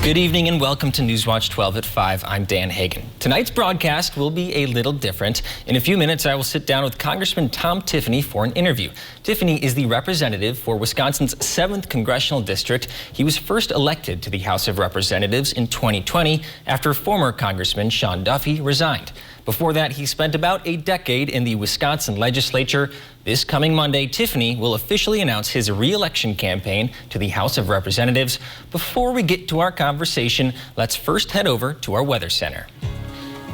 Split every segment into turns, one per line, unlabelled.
Good evening and welcome to Newswatch 12 at 5. I'm Dan Hagan. Tonight's broadcast will be a little different. In a few minutes, I will sit down with Congressman Tom Tiffany for an interview. Tiffany is the representative for Wisconsin's 7th Congressional District. He was first elected to the House of Representatives in 2020 after former Congressman Sean Duffy resigned. Before that, he spent about a decade in the Wisconsin legislature. This coming Monday, Tiffany will officially announce his re-election campaign to the House of Representatives. Before we get to our conversation, let's first head over to our weather center.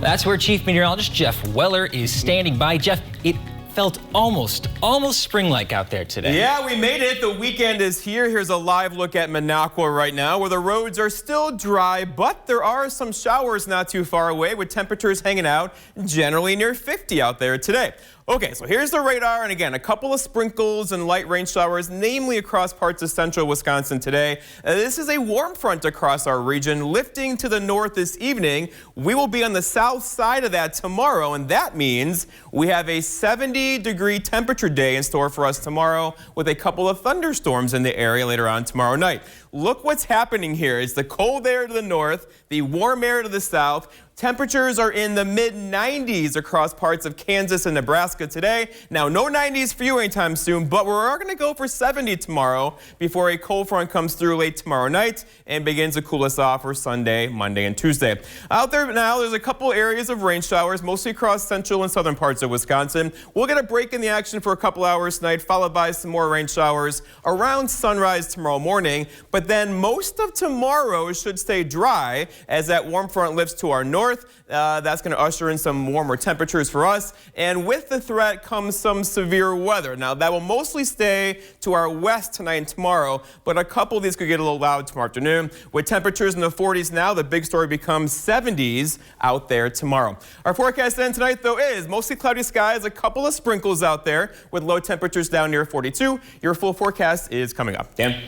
That's where Chief Meteorologist Jeff Weller is standing by. Jeff, it felt almost spring-like out there today.
Yeah, we made it. The weekend is here. Here's a live look at Minocqua right now, where the roads are still dry, but there are some showers not too far away, with temperatures hanging out generally near 50 out there today. Okay, so here's the radar, and again, a couple of sprinkles and light rain showers, namely across parts of central Wisconsin today. This is a warm front across our region, lifting to the north this evening. We will be on the south side of that tomorrow, and that means we have a 70-degree temperature day in store for us tomorrow, with a couple of thunderstorms in the area later on tomorrow night. Look what's happening here. It's the cold air to the north, the warm air to the south. Temperatures are in the mid-90s across parts of Kansas and Nebraska today. Now, no 90s for you anytime soon, but we're going to go for 70 tomorrow before a cold front comes through late tomorrow night and begins to cool us off for Sunday, Monday, and Tuesday. Out there now, there's a couple areas of rain showers, mostly across central and southern parts of Wisconsin. We'll get a break in the action for a couple hours tonight, followed by some more rain showers around sunrise tomorrow morning. But then most of tomorrow should stay dry as that warm front lifts to our north. That's going to usher in some warmer temperatures for us. And with the threat comes some severe weather. Now, that will mostly stay to our west tonight and tomorrow, but a couple of these could get a little loud tomorrow afternoon. With temperatures in the 40s now, the big story becomes 70s out there tomorrow. Our forecast then tonight, though, is mostly cloudy skies, a couple of sprinkles out there with low temperatures down near 42. Your full forecast is coming up. Dan?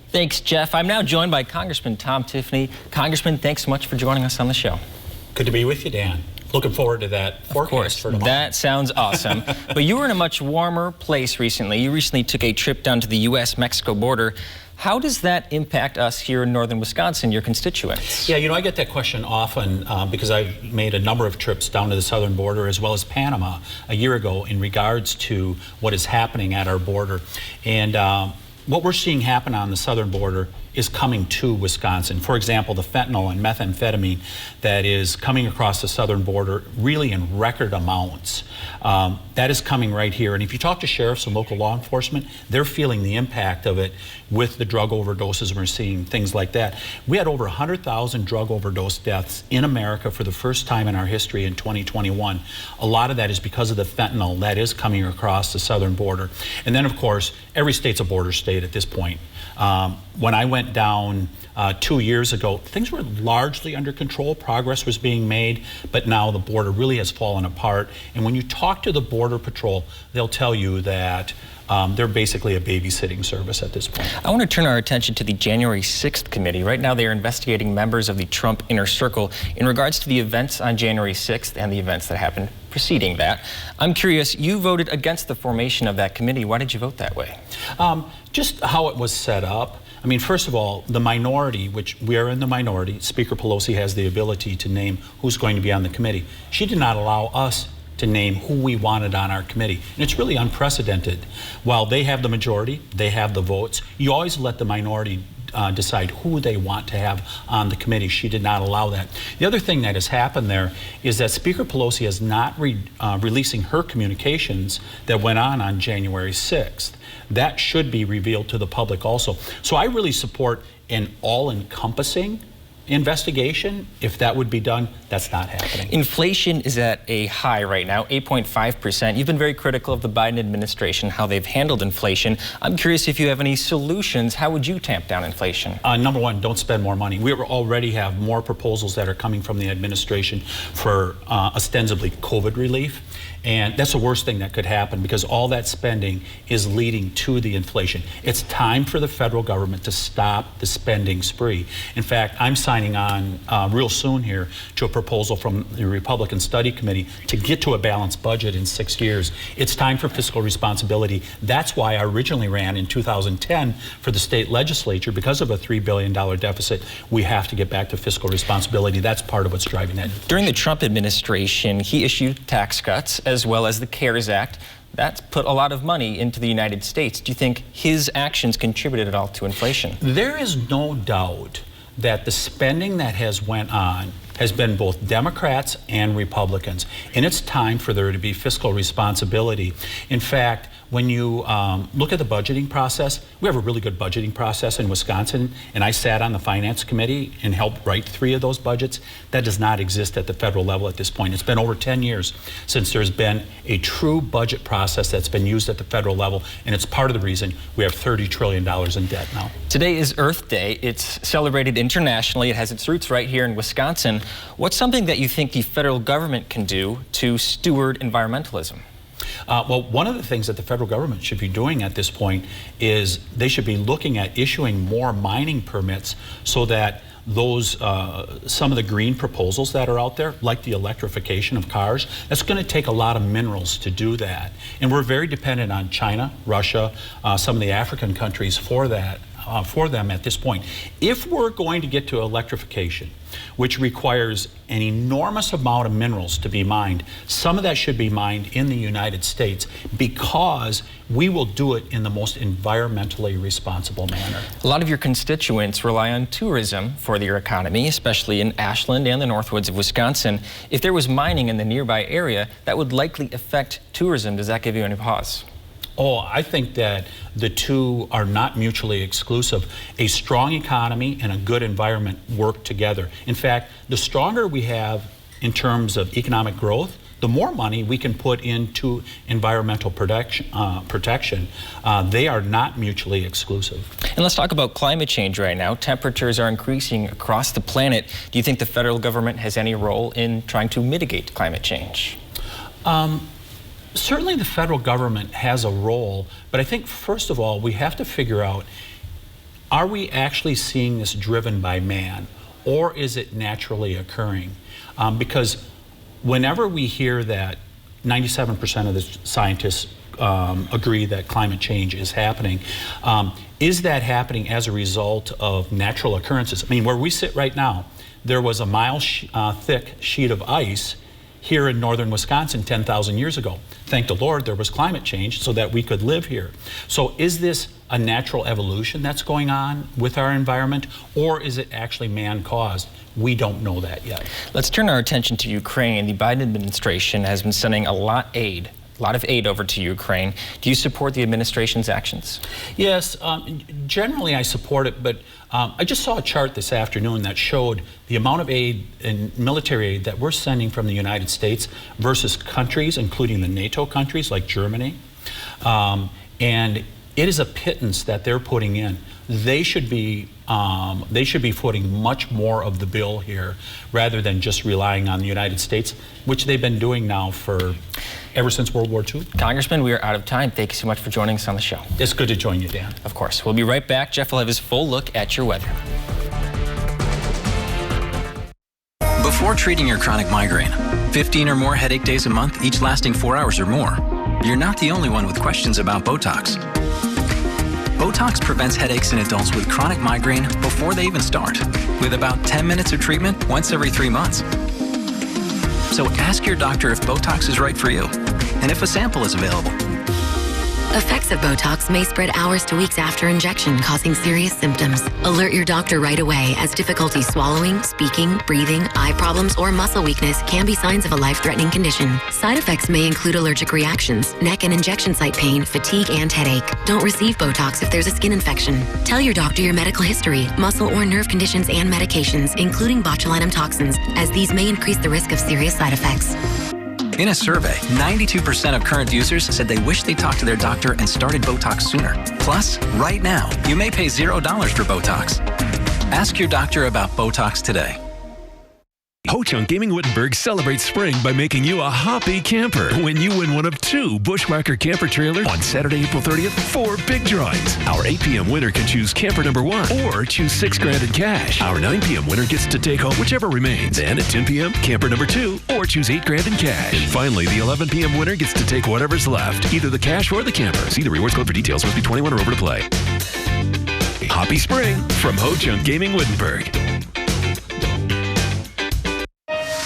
Thanks, Jeff. I'm now joined by Congressman Tom Tiffany. Congressman, thanks so much for joining us on the show.
Good to be with you, Dan. Looking forward to that forecast for tomorrow.
That sounds awesome. But you were in a much warmer place recently. You recently took a trip down to the U.S.-Mexico border. How does that impact us here in northern Wisconsin, your constituents?
Yeah, you know, I get that question often because I've made a number of trips down to the southern border as well as Panama a year ago in regards to what is happening at our border. And what we're seeing happen on the southern border is coming to Wisconsin. For example, the fentanyl and methamphetamine that is coming across the southern border really in record amounts. That is coming right here. And if you talk to sheriffs and local law enforcement, they're feeling the impact of it with the drug overdoses we're seeing, things like that. We had over 100,000 drug overdose deaths in America for the first time in our history in 2021. A lot of that is because of the fentanyl that is coming across the southern border. And then, of course, every state's a border state at this point. When I went down 2 years ago, things were largely under control. Progress was being made, but now the border really has fallen apart. And when you talk to the Border Patrol, they'll tell you that they're basically a babysitting service at this point.
I want to turn our attention to the January 6th committee. Right now, they are investigating members of the Trump Inner Circle in regards to the events on January 6th and the events that happened preceding that. I'm curious, you voted against the formation of that committee. Why did you vote that way?
Just how it was set up. I mean, first of all, the minority, which we are in the minority, Speaker Pelosi has the ability to name who's going to be on the committee. She did not allow us to name who we wanted on our committee. And it's really unprecedented. While they have the majority, they have the votes, you always let the minority decide who they want to have on the committee. She did not allow that. The other thing that has happened there is that Speaker Pelosi is not releasing her communications that went on January 6th. That should be revealed to the public also. So I really support an all-encompassing investigation. If that would be done, that's not happening.
Inflation is at a high right now, 8.5%. You've been very critical of the Biden administration, how they've handled inflation. I'm curious if you have any solutions. How would you tamp down inflation?
Number one, don't spend more money. We already have more proposals that are coming from the administration for ostensibly COVID relief. And that's the worst thing that could happen because all that spending is leading to the inflation. It's time for the federal government to stop the spending spree. In fact, I'm signing signing on real soon here to a proposal from the Republican Study Committee to get to a balanced budget in 6 years. It's time for fiscal responsibility. That's why I originally ran in 2010 for the state legislature. Because of a $3 billion deficit, we have to get back to fiscal responsibility. That's part of what's driving that.
During the Trump administration, he issued tax cuts as well as the CARES Act. That's put a lot of money into the United States. Do you think his actions contributed at all to inflation?
There is no doubt that the spending that has went on has been both Democrats and Republicans, and it's time for there to be fiscal responsibility. In fact, when you look at the budgeting process, we have a really good budgeting process in Wisconsin, and I sat on the Finance Committee and helped write 3 of those budgets. That does not exist at the federal level at this point. It's been over 10 years since there's been a true budget process that's been used at the federal level, and it's part of the reason we have $30 trillion in debt now.
Today is Earth Day. It's celebrated internationally. It has its roots right here in Wisconsin. What's something that you think the federal government can do to steward environmentalism?
Well, one of the things that the federal government should be doing at this point is they should be looking at issuing more mining permits so that those some of the green proposals that are out there, like the electrification of cars, that's going to take a lot of minerals to do that. And we're very dependent on China, Russia, some of the African countries for that. For them at this point. If we're going to get to electrification, which requires an enormous amount of minerals to be mined, some of that should be mined in the United States because we will do it in the most environmentally responsible manner.
A lot of your constituents rely on tourism for their economy, especially in Ashland and the Northwoods of Wisconsin. If there was mining in the nearby area, that would likely affect tourism. Does that give you any pause?
Oh, I think that the two are not mutually exclusive. A strong economy and a good environment work together. In fact, the stronger we have in terms of economic growth, the more money we can put into environmental protection. They are not mutually exclusive.
And let's talk about climate change right now. Temperatures are increasing across the planet. Do you think the federal government has any role in trying to mitigate climate change?
Certainly the federal government has a role, but I think first of all we have to figure out, are we actually seeing this driven by man, or is it naturally occurring? Because whenever we hear that 97% of the scientists agree that climate change is happening, is that happening as a result of natural occurrences? I mean, where we sit right now, there was a mile thick sheet of ice here in northern Wisconsin 10,000 years ago. Thank the Lord there was climate change so that we could live here. So is this a natural evolution that's going on with our environment, or is it actually man-caused? We don't know that yet.
Let's turn our attention to Ukraine. The Biden administration has been sending a lot of aid over to Ukraine. Do you support the administration's actions?
Yes, generally I support it, but I just saw a chart this afternoon that showed the amount of aid and military aid that we're sending from the United States versus countries, including the NATO countries like Germany. And it is a pittance that they're putting in. They should be footing much more of the bill here rather than just relying on the United States, which they've been doing now for ever since World War II.
Congressman, we are out of time. Thank you so much for joining us on the show.
It's good to join you, Dan.
Of course. We'll be right back. Jeff will have his full look at your weather.
Before treating your chronic migraine, 15 or more headache days a month, each lasting 4 hours or more, you're not the only one with questions about Botox. Botox prevents headaches in adults with chronic migraine before they even start, with about 10 minutes of treatment once every 3 months. So ask your doctor if Botox is right for you, and if a sample is available.
Effects of Botox may spread hours to weeks after injection, causing serious symptoms. Alert your doctor right away, as difficulty swallowing, speaking, breathing, eye problems, or muscle weakness can be signs of a life-threatening condition. Side effects may include allergic reactions, neck and injection site pain, fatigue, and headache. Don't receive Botox if there's a skin infection. Tell your doctor your medical history, muscle or nerve conditions, and medications, including botulinum toxins, as these may increase the risk of serious side effects.
In a survey, 92% of current users said they wish they talked to their doctor and started Botox sooner. Plus, right now, you may pay $0 for Botox. Ask your doctor about Botox today.
Ho-Chunk Gaming Wittenberg celebrates spring by making you a happy camper when you win one of 2 Bushwhacker camper trailers on Saturday, April 30th, 4 big drawings. Our 8 p.m. winner can choose camper number 1 or choose $6,000 in cash. Our 9 p.m. winner gets to take home whichever remains. And at 10 p.m., camper number 2 or choose $8,000 in cash. And finally, the 11 p.m. winner gets to take whatever's left, either the cash or the camper. See the rewards code for details. Must be 21 or over to play. Happy spring from Ho-Chunk Gaming Wittenberg.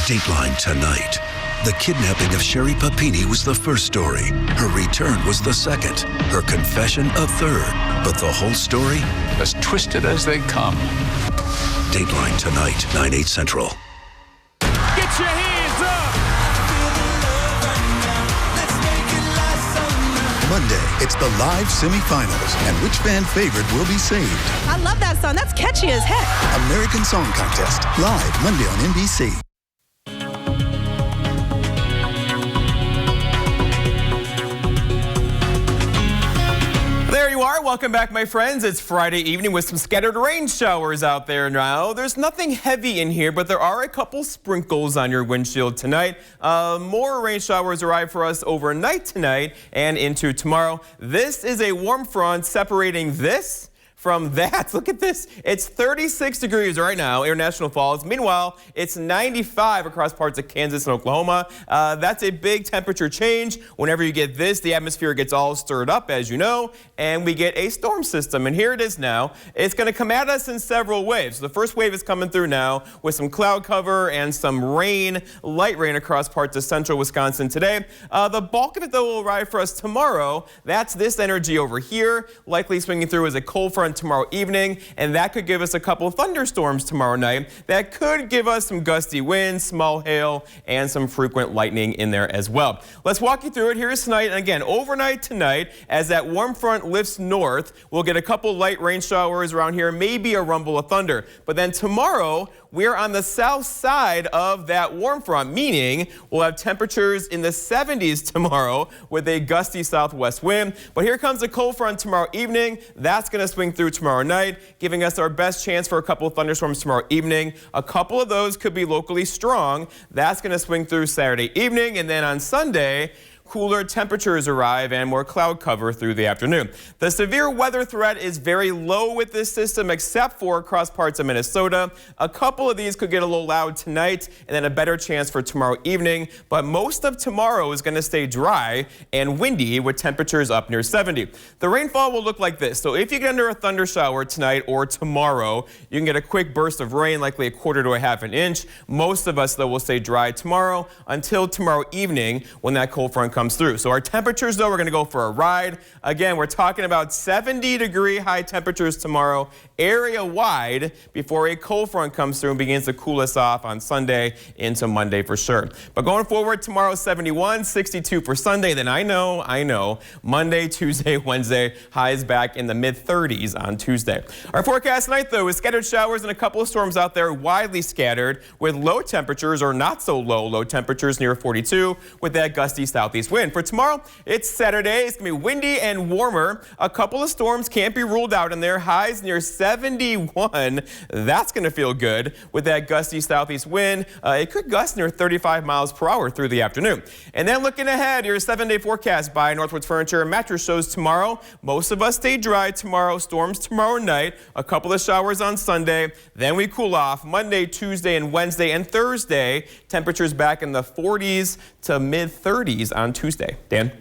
Dateline tonight. The kidnapping of Sherry Papini was the first story. Her return was the second. Her confession a third. But the whole story?
As twisted as they come.
Dateline tonight, 9/8 Central.
Get your hands up!
Monday, it's the live semifinals, and which fan favorite will be saved?
I love that song. That's catchy as heck.
American Song Contest, live Monday on NBC.
There you are. Welcome back, my friends. It's Friday evening with some scattered rain showers out there now. There's nothing heavy in here, but there are a couple sprinkles on your windshield tonight. More rain showers arrive for us overnight tonight and into tomorrow. This is a warm front separating this from that. Look at this. It's 36 degrees right now, International Falls. Meanwhile, it's 95 across parts of Kansas and Oklahoma. That's a big temperature change. Whenever you get this, the atmosphere gets all stirred up, as you know, and we get a storm system. And here it is now. It's going to come at us in several waves. The first wave is coming through now with some cloud cover and some rain, light rain across parts of central Wisconsin today. The bulk of it, though, will arrive for us tomorrow. That's this energy over here, likely swinging through as a cold front tomorrow evening, and that could give us a couple thunderstorms tomorrow night. That could give us some gusty winds, small hail, and some frequent lightning in there as well. Let's walk you through it. Here's tonight, and again, overnight tonight, as that warm front lifts north, we'll get a couple light rain showers around here, maybe a rumble of thunder. But then tomorrow, we're on the south side of that warm front, meaning we'll have temperatures in the 70s tomorrow with a gusty southwest wind. But here comes a cold front tomorrow evening. That's going to swing through tomorrow night, giving us our best chance for a couple of thunderstorms tomorrow evening. A couple of those could be locally strong. That's going to swing through Saturday evening. And then on Sunday, cooler temperatures arrive and more cloud cover through the afternoon. The severe weather threat is very low with this system, except for across parts of Minnesota. A couple of these could get a little loud tonight and then a better chance for tomorrow evening. But most of tomorrow is going to stay dry and windy with temperatures up near 70. The rainfall will look like this. So if you get under a thunder shower tonight or tomorrow, you can get a quick burst of rain, likely a quarter to a half an inch. Most of us, though, will stay dry tomorrow until tomorrow evening when that cold front comes through. So our temperatures, though, we're going to go for a ride. Again, we're talking about 70-degree high temperatures tomorrow, area-wide, before a cold front comes through and begins to cool us off on Sunday into Monday for sure. But going forward, tomorrow 71, 62 for Sunday. Then I know, Monday, Tuesday, Wednesday, highs back in the mid-30s on Tuesday. Our forecast tonight, though, is scattered showers and a couple of storms out there, widely scattered, with low temperatures or not so low temperatures near 42 with that gusty southeast wind. For tomorrow, it's Saturday. It's going to be windy and warmer. A couple of storms can't be ruled out in there. Highs near 71. That's going to feel good with that gusty southeast wind. It could gust near 35 miles per hour through the afternoon. And then looking ahead, your 7-day forecast by Northwoods Furniture and Mattress shows tomorrow. Most of us stay dry tomorrow. Storms tomorrow night. A couple of showers on Sunday. Then we cool off Monday, Tuesday, and Wednesday and Thursday. Temperatures back in the 40s to mid-30s on Tuesday. Dan?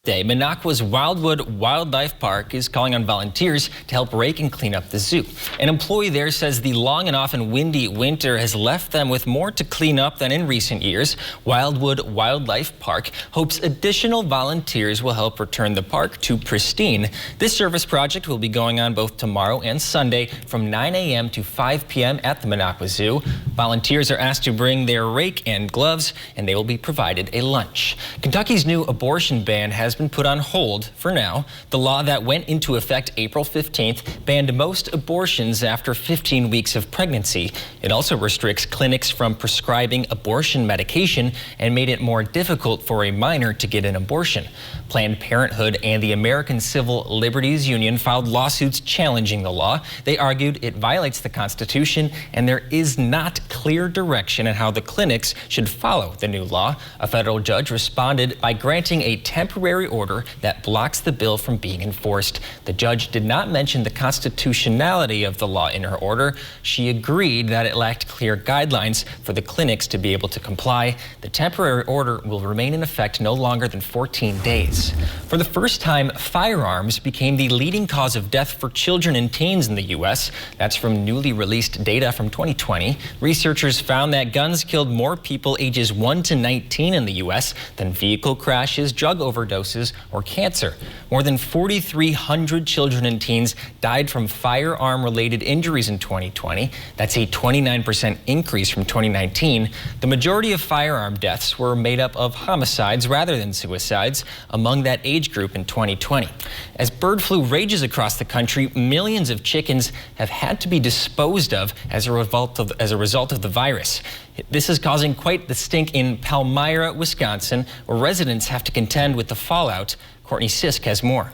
Minocqua's Wildwood Wildlife Park is calling on volunteers to help rake and clean up the zoo. An employee there says the long and often windy winter has left them with more to clean up than in recent years. Wildwood Wildlife Park hopes additional volunteers will help return the park to pristine. This service project will be going on both tomorrow and Sunday from 9 a.m. to 5 p.m. at the Minocqua Zoo. Volunteers are asked to bring their rake and gloves, and they will be provided a lunch. Kentucky's new abortion ban has has been put on hold for now. The law that went into effect April 15th banned most abortions after 15 weeks of pregnancy. It also restricts clinics from prescribing abortion medication and made it more difficult for a minor to get an abortion. Planned Parenthood and the American Civil Liberties Union filed lawsuits challenging the law. They argued it violates the Constitution and there is not clear direction on how the clinics should follow the new law. A federal judge responded by granting a temporary order that blocks the bill from being enforced. The judge did not mention the constitutionality of the law in her order. She agreed that it lacked clear guidelines for the clinics to be able to comply. The temporary order will remain in effect no longer than 14 days. For the first time, firearms became the leading cause of death for children and teens in the U.S. That's from newly released data from 2020. Researchers found that guns killed more people ages 1 to 19 in the U.S. than vehicle crashes, drug overdoses, or cancer. More than 4,300 children and teens died from firearm-related injuries in 2020. That's a 29% increase from 2019. The majority of firearm deaths were made up of homicides rather than suicides among that age group in 2020. As bird flu rages across the country, millions of chickens have had to be disposed of as a result of the virus. This is causing quite the stink in Palmyra, Wisconsin, where residents have to contend with the fallout. Courtney Sisk has more.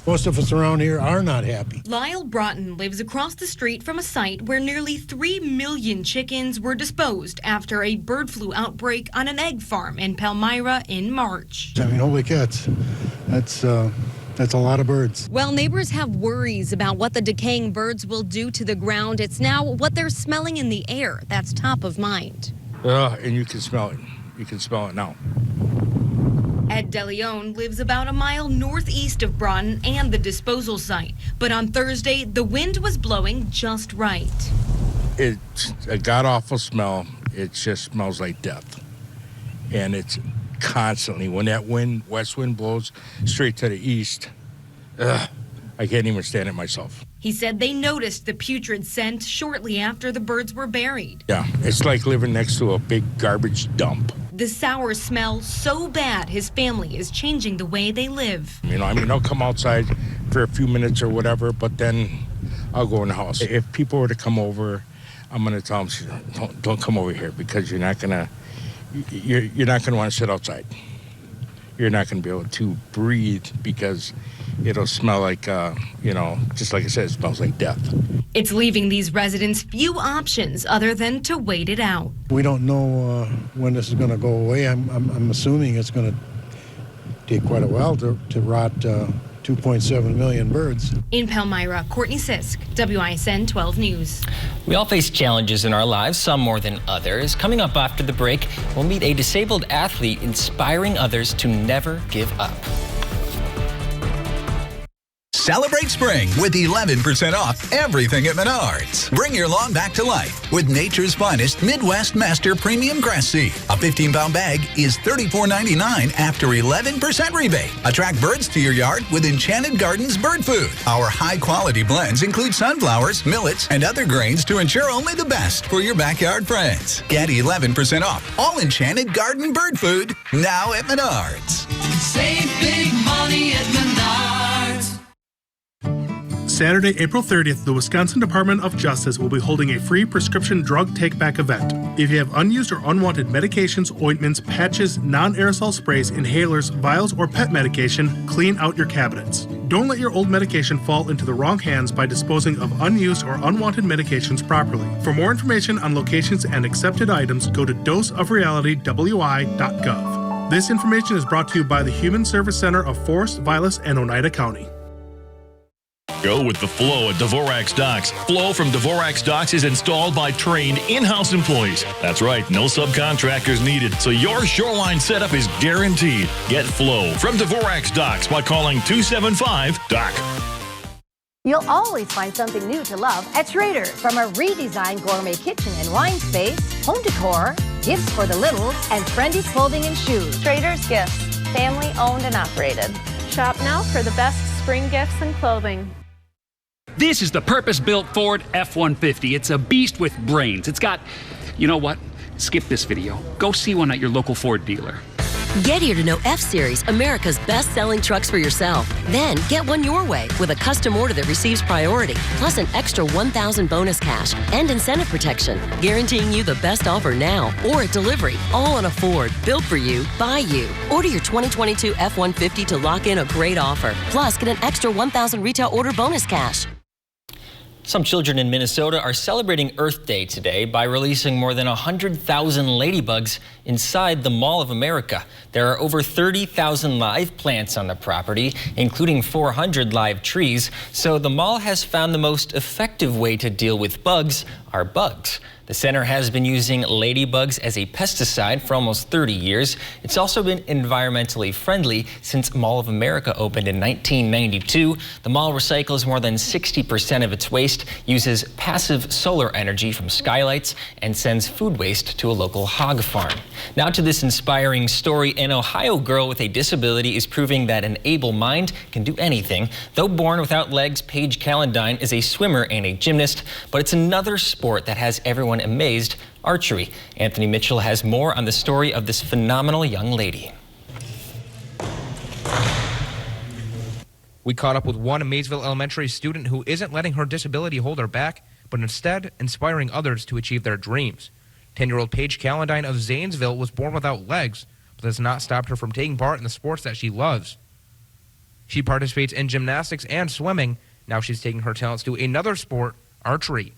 Most of us around here are not happy.
Lyle Broughton lives across the street from a site where nearly 3 million chickens were disposed after a bird flu outbreak on an egg farm in Palmyra in March.
I mean, holy cats, that's a lot of birds.
While neighbors have worries about what the decaying birds will do to the ground, it's now what they're smelling in the air that's top of mind.
And you can smell it. You can smell it now.
Ed DeLeon lives about a mile northeast of Broughton and the disposal site. But on Thursday, the wind was blowing just right.
It's a god-awful smell. It just smells like death. And it's constantly, when that west wind blows straight to the east, I can't even stand it myself.
He said they noticed the putrid scent shortly after the birds were buried.
Yeah, it's like living next to a big garbage dump.
The sour smell so bad his family is changing the way they live.
I'll come outside for a few minutes or whatever, but then I'll go in the house. If people were to come over, I'm going to tell them, don't come over here because you're not going to want to sit outside. You're not going to be able to breathe because it'll smell like, just like I said, it smells like death.
It's leaving these residents few options other than to wait it out.
We don't know when this is going to go away. I'm assuming it's going to take quite a while to rot 2.7 million birds.
In Palmyra, Courtney Sisk, WISN 12 News.
We all face challenges in our lives, some more than others. Coming up after the break, we'll meet a disabled athlete inspiring others to never give up.
Celebrate spring with 11% off everything at Menards. Bring your lawn back to life with nature's finest Midwest Master Premium Grass Seed. A 15-pound bag is $34.99 after 11% rebate. Attract birds to your yard with Enchanted Gardens Bird Food. Our high-quality blends include sunflowers, millets, and other grains to ensure only the best for your backyard friends. Get 11% off all Enchanted Garden Bird Food now at Menards.
Save big money at Menards.
Saturday, April 30th, the Wisconsin Department of Justice will be holding a free prescription drug take-back event. If you have unused or unwanted medications, ointments, patches, non-aerosol sprays, inhalers, vials, or pet medication, clean out your cabinets. Don't let your old medication fall into the wrong hands by disposing of unused or unwanted medications properly. For more information on locations and accepted items, go to doseofrealitywi.gov. This information is brought to you by the Human Service Center of Forest, Vilas, and Oneida County.
Go with the flow at Dvorak's Docks. Flow from Dvorak's Docks is installed by trained in-house employees. That's right, no subcontractors needed, so your shoreline setup is guaranteed. Get flow from Dvorak's Docks by calling 275-DOC.
You'll always find something new to love at Schrader. From a redesigned gourmet kitchen and wine space, home decor, gifts for the littles, and trendy clothing and shoes.
Schrader's Gifts, family owned and operated. Shop now for the best spring gifts and clothing.
This is the purpose-built Ford F-150. It's a beast with brains. It's got, you know what? Skip this video. Go see one at your local Ford dealer.
Get here to know F-Series, America's best-selling trucks for yourself. Then get one your way with a custom order that receives priority, plus an extra $1,000 bonus cash and incentive protection, guaranteeing you the best offer now or at delivery, all on a Ford, built for you, by you. Order your 2022 F-150 to lock in a great offer, plus get an extra $1,000 retail order bonus cash.
Some children in Minnesota are celebrating Earth Day today by releasing more than 100,000 ladybugs inside the Mall of America. There are over 30,000 live plants on the property, including 400 live trees. So the mall has found the most effective way to deal with bugs are bugs. The center has been using ladybugs as a pesticide for almost 30 years. It's also been environmentally friendly since Mall of America opened in 1992. The mall recycles more than 60% of its waste, uses passive solar energy from skylights, and sends food waste to a local hog farm. Now to this inspiring story. An Ohio girl with a disability is proving that an able mind can do anything. Though born without legs, Paige Calendine is a swimmer and a gymnast, but it's another sport that has everyone amazed: archery. Anthony Mitchell has more on the story of this phenomenal young lady.
We caught up with one Maysville Elementary student who isn't letting her disability hold her back, but instead inspiring others to achieve their dreams. 10-year-old Paige Calendine of Zanesville was born without legs, but has not stopped her from taking part in the sports that she loves. She participates in gymnastics and swimming. Now she's taking her talents to another sport, archery.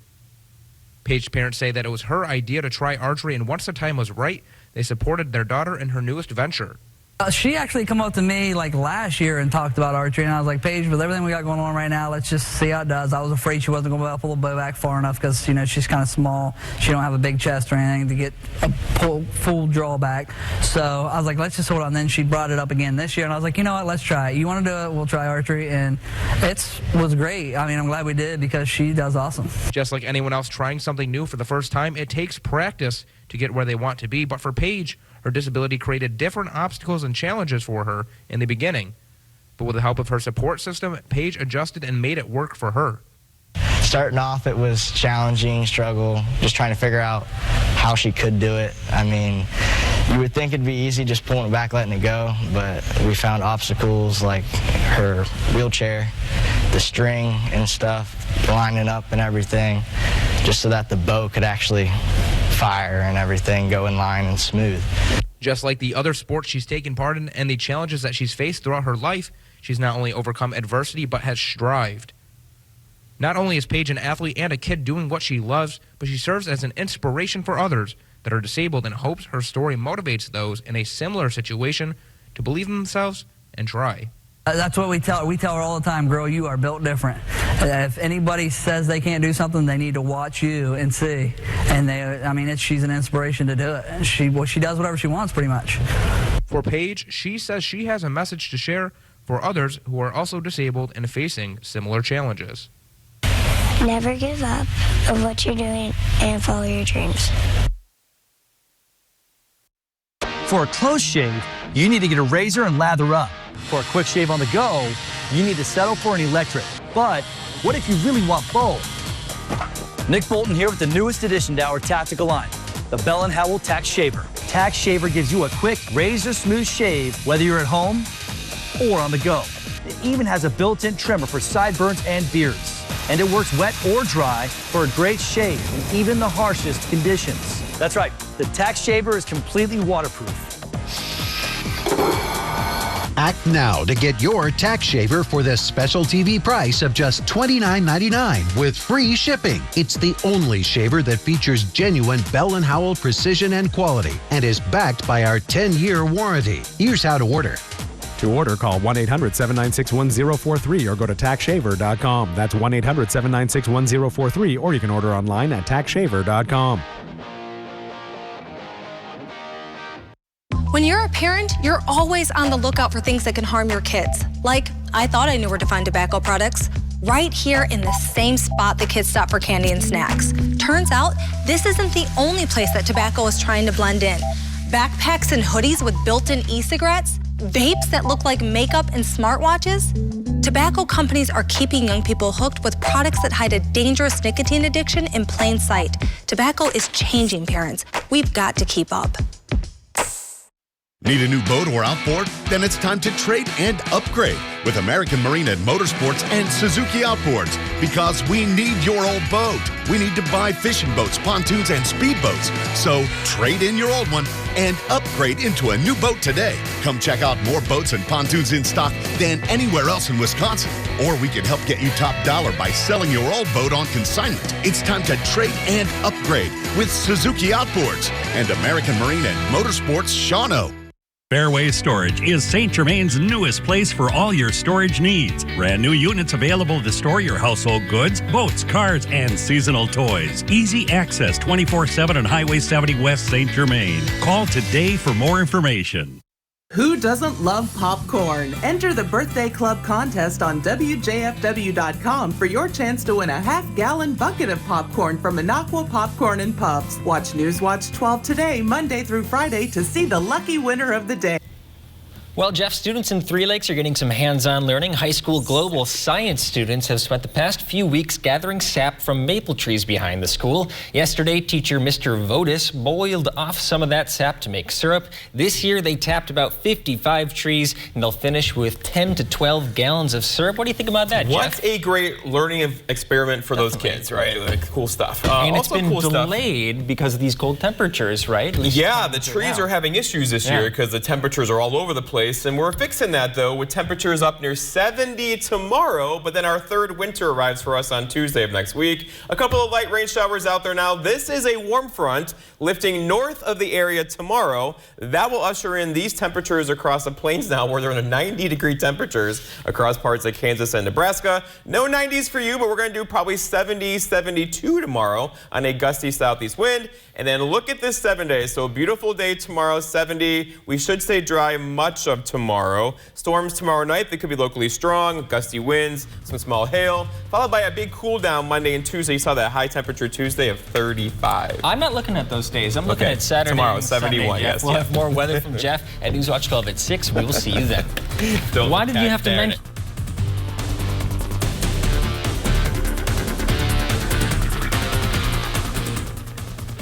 Paige's parents say that it was her idea to try archery, and once the time was right, they supported their daughter in her newest venture.
She actually come up to me like last year and talked about archery, and I was like, Paige, with everything we got going on right now, let's just see how it does. I was afraid she wasn't going to be able to pull the bow back far enough because, you know, she's kind of small. She don't have a big chest or anything to get a full draw back. So I was like, let's just hold on. Then she brought it up again this year, and I was like, you know what, let's try it. You want to do it, we'll try archery, and it was great. I mean, I'm glad we did because she does awesome.
Just like anyone else trying something new for the first time, it takes practice to get where they want to be. But for Paige, her disability created different obstacles and challenges for her in the beginning. But with the help of her support system, Paige adjusted and made it work for her.
Starting off, it was challenging, struggle, just trying to figure out how she could do it. I mean, you would think it'd be easy just pulling it back, letting it go, but we found obstacles like her wheelchair, the string and stuff, lining up and everything, just so that the bow could actually fire and everything go in line and smooth.
Just like the other sports she's taken part in and the challenges that she's faced throughout her life, she's not only overcome adversity but has strived. Not only is Paige an athlete and a kid doing what she loves, but she serves as an inspiration for others that are disabled and hopes her story motivates those in a similar situation to believe in themselves and try.
That's what we tell her. We tell her all the time, girl, you are built different. If anybody says they can't do something, they need to watch you and see. And she's an inspiration to do it. And she does whatever she wants, pretty much.
For Paige, she says she has a message to share for others who are also disabled and facing similar challenges.
Never give up on what you're doing and follow your dreams.
For a close shave, you need to get a razor and lather up. For a quick shave on the go, you need to settle for an electric. But what if you really want both? Nick Bolton here with the newest addition to our tactical line, the Bell & Howell Tax Shaver. Tax Shaver gives you a quick, razor-smooth shave, whether you're at home or on the go. It even has a built-in trimmer for sideburns and beards. And it works wet or dry for a great shave in even the harshest conditions. That's right, the Tax Shaver is completely waterproof.
Act now to get your Tax Shaver for the special TV price of just $29.99 with free shipping. It's the only shaver that features genuine Bell & Howell precision and quality and is backed by our 10-year warranty. Here's how to order.
To order, call 1-800-796-1043 or go to taxshaver.com. That's 1-800-796-1043, or you can order online at taxshaver.com.
When you're a parent, you're always on the lookout for things that can harm your kids. Like, I thought I knew where to find tobacco products. Right here in the same spot the kids stop for candy and snacks. Turns out, this isn't the only place that tobacco is trying to blend in. Backpacks and hoodies with built-in e-cigarettes, vapes that look like makeup and smartwatches. Tobacco companies are keeping young people hooked with products that hide a dangerous nicotine addiction in plain sight. Tobacco is changing parents. We've got to keep up.
Need a new boat or outboard? Then it's time to trade and upgrade with American Marine and Motorsports and Suzuki Outboards, because we need your old boat. We need to buy fishing boats, pontoons, and speedboats. So trade in your old one and upgrade into a new boat today. Come check out more boats and pontoons in stock than anywhere else in Wisconsin. Or we can help get you top dollar by selling your old boat on consignment. It's time to trade and upgrade with Suzuki Outboards and American Marine and Motorsports Shawano.
Fairway Storage is St. Germain's newest place for all your storage needs. Brand new units available to store your household goods, boats, cars, and seasonal toys. Easy access 24/7 on Highway 70 West St. Germain. Call today for more information.
Who doesn't love popcorn? Enter the Birthday Club contest on WJFW.com for your chance to win a half-gallon bucket of popcorn from Minocqua Popcorn and Pubs. Watch Newswatch 12 today, Monday through Friday, to see the lucky winner of the day.
Well, Jeff, students in Three Lakes are getting some hands-on learning. High school global science students have spent the past few weeks gathering sap from maple trees behind the school. Yesterday, teacher Mr. Votis boiled off some of that sap to make syrup. This year, they tapped about 55 trees, and they'll finish with 10 to 12 gallons of syrup. What do you think about that, Jeff?
What a great learning experiment for those kids, right? Like, cool stuff.
And it's been delayed because of these cold temperatures, right?
Yeah, the trees are having issues this year because the temperatures are all over the place. And we're fixing that, though, with temperatures up near 70 tomorrow. But then our third winter arrives for us on Tuesday of next week. A couple of light rain showers out there now. This is a warm front lifting north of the area tomorrow. That will usher in these temperatures across the plains now, where they're in 90-degree temperatures across parts of Kansas and Nebraska. No 90s for you, but we're going to do probably 70, 72 tomorrow on a gusty southeast wind. And then look at this 7 days. So a beautiful day tomorrow, 70. We should stay dry much of tomorrow. Storms tomorrow night, they could be locally strong, gusty winds, some small hail, followed by a big cool down Monday and Tuesday. You saw that high temperature Tuesday of 35.
I'm not looking at those days. I'm looking at Saturday.
Tomorrow,
and
71,
Sunday,
yes.
We'll have more weather from Jeff at Newswatch 12 at 6. We will see you then. Why did you have to mention?